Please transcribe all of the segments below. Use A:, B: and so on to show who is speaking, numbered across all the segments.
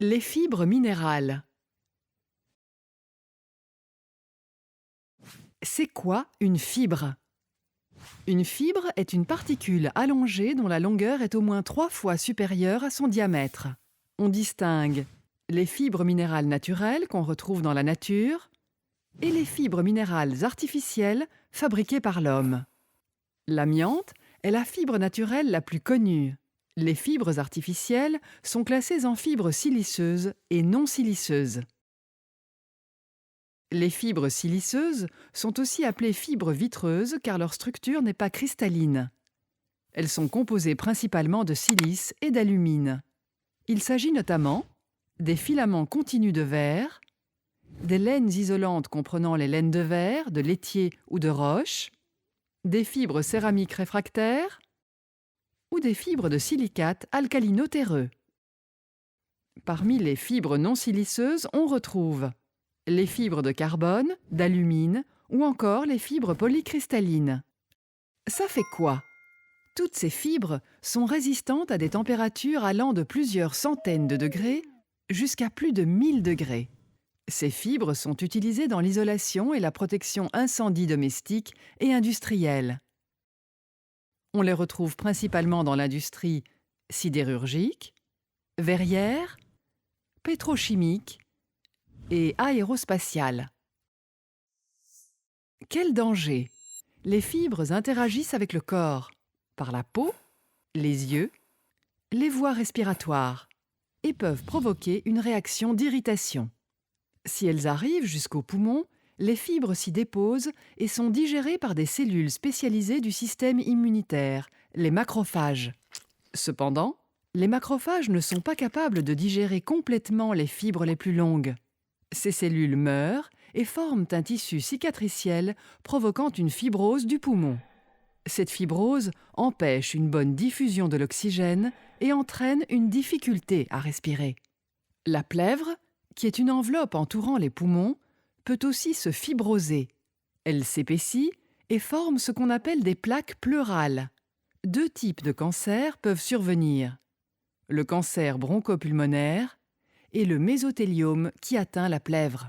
A: Les fibres minérales. C'est quoi une fibre? Une fibre est une particule allongée dont la longueur est au moins 3 fois supérieure à son diamètre. On distingue les fibres minérales naturelles qu'on retrouve dans la nature et les fibres minérales artificielles fabriquées par l'homme. L'amiante est la fibre naturelle la plus connue. Les fibres artificielles sont classées en fibres siliceuses et non siliceuses. Les fibres siliceuses sont aussi appelées fibres vitreuses car leur structure n'est pas cristalline. Elles sont composées principalement de silice et d'alumine. Il s'agit notamment des filaments continus de verre, des laines isolantes comprenant les laines de verre, de laitier ou de roche, des fibres céramiques réfractaires ou des fibres de silicate alcalino-terreux. Parmi les fibres non siliceuses, on retrouve les fibres de carbone, d'alumine ou encore les fibres polycristallines. Ça fait quoi? Toutes ces fibres sont résistantes à des températures allant de plusieurs centaines de degrés jusqu'à plus de 1000 degrés. Ces fibres sont utilisées dans l'isolation et la protection incendie domestique et industrielle. On les retrouve principalement dans l'industrie sidérurgique, verrière, pétrochimique et aérospatiale. Quel danger! Les fibres interagissent avec le corps, par la peau, les yeux, les voies respiratoires, et peuvent provoquer une réaction d'irritation. Si elles arrivent jusqu'aux poumons, les fibres s'y déposent et sont digérées par des cellules spécialisées du système immunitaire, les macrophages. Cependant, les macrophages ne sont pas capables de digérer complètement les fibres les plus longues. Ces cellules meurent et forment un tissu cicatriciel provoquant une fibrose du poumon. Cette fibrose empêche une bonne diffusion de l'oxygène et entraîne une difficulté à respirer. La plèvre, qui est une enveloppe entourant les poumons, peut aussi se fibroser. Elle s'épaissit et forme ce qu'on appelle des plaques pleurales. 2 types de cancers peuvent survenir. Le cancer bronchopulmonaire et le mésothéliome qui atteint la plèvre.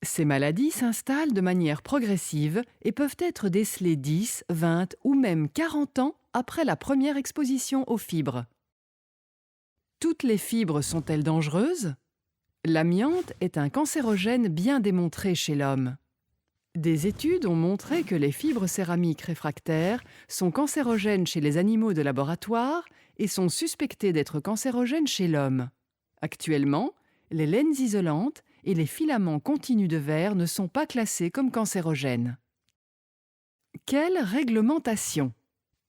A: Ces maladies s'installent de manière progressive et peuvent être décelées 10, 20 ou même 40 ans après la première exposition aux fibres. Toutes les fibres sont-elles dangereuses? L'amiante est un cancérogène bien démontré chez l'homme. Des études ont montré que les fibres céramiques réfractaires sont cancérogènes chez les animaux de laboratoire et sont suspectées d'être cancérogènes chez l'homme. Actuellement, les laines isolantes et les filaments continus de verre ne sont pas classés comme cancérogènes. Quelle réglementation?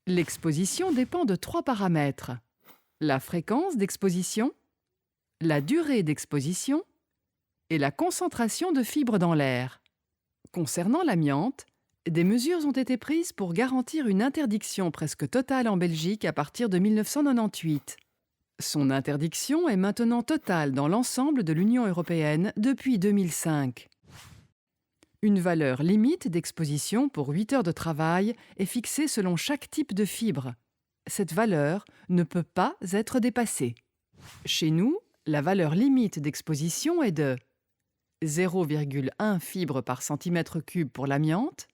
A: L'exposition dépend de 3 paramètres. La fréquence d'exposition, la durée d'exposition et la concentration de fibres dans l'air. Concernant l'amiante, des mesures ont été prises pour garantir une interdiction presque totale en Belgique à partir de 1998. Son interdiction est maintenant totale dans l'ensemble de l'Union européenne depuis 2005. Une valeur limite d'exposition pour 8 heures de travail est fixée selon chaque type de fibre. Cette valeur ne peut pas être dépassée. Chez nous, la valeur limite d'exposition est de 0,1 fibres par centimètre cube pour l'amiante,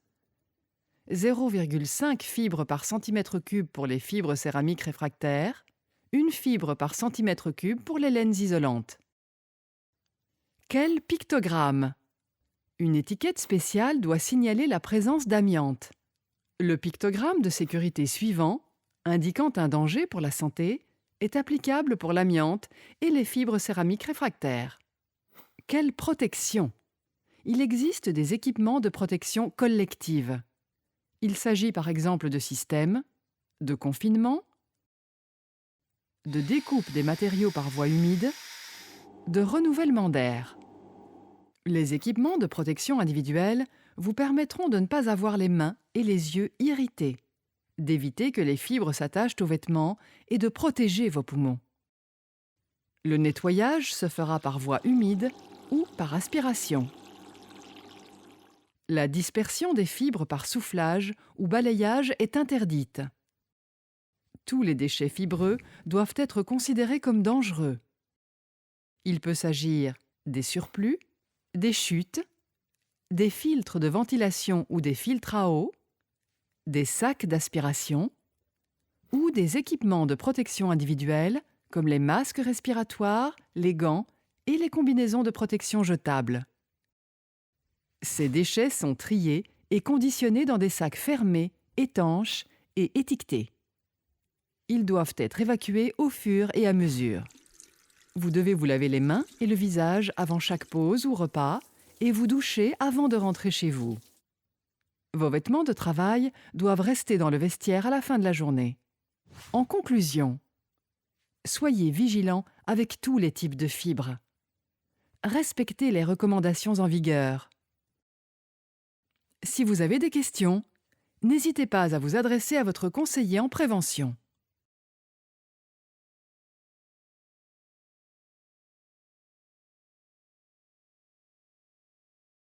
A: 0,5 fibres par centimètre cube pour les fibres céramiques réfractaires, 1 fibre par centimètre cube pour les laines isolantes. Quel pictogramme? Une étiquette spéciale doit signaler la présence d'amiante. Le pictogramme de sécurité suivant, indiquant un danger pour la santé, est applicable pour l'amiante et les fibres céramiques réfractaires. Quelle protection? Il existe des équipements de protection collective. Il s'agit par exemple de systèmes, de confinement, de découpe des matériaux par voie humide, de renouvellement d'air. Les équipements de protection individuelle vous permettront de ne pas avoir les mains et les yeux irrités, d'éviter que les fibres s'attachent aux vêtements et de protéger vos poumons. Le nettoyage se fera par voie humide ou par aspiration. La dispersion des fibres par soufflage ou balayage est interdite. Tous les déchets fibreux doivent être considérés comme dangereux. Il peut s'agir des surplus, des chutes, des filtres de ventilation ou des filtres à eau, des sacs d'aspiration ou des équipements de protection individuelle comme les masques respiratoires, les gants et les combinaisons de protection jetables. Ces déchets sont triés et conditionnés dans des sacs fermés, étanches et étiquetés. Ils doivent être évacués au fur et à mesure. Vous devez vous laver les mains et le visage avant chaque pause ou repas et vous doucher avant de rentrer chez vous. Vos vêtements de travail doivent rester dans le vestiaire à la fin de la journée. En conclusion, soyez vigilants avec tous les types de fibres. Respectez les recommandations en vigueur. Si vous avez des questions, n'hésitez pas à vous adresser à votre conseiller en prévention.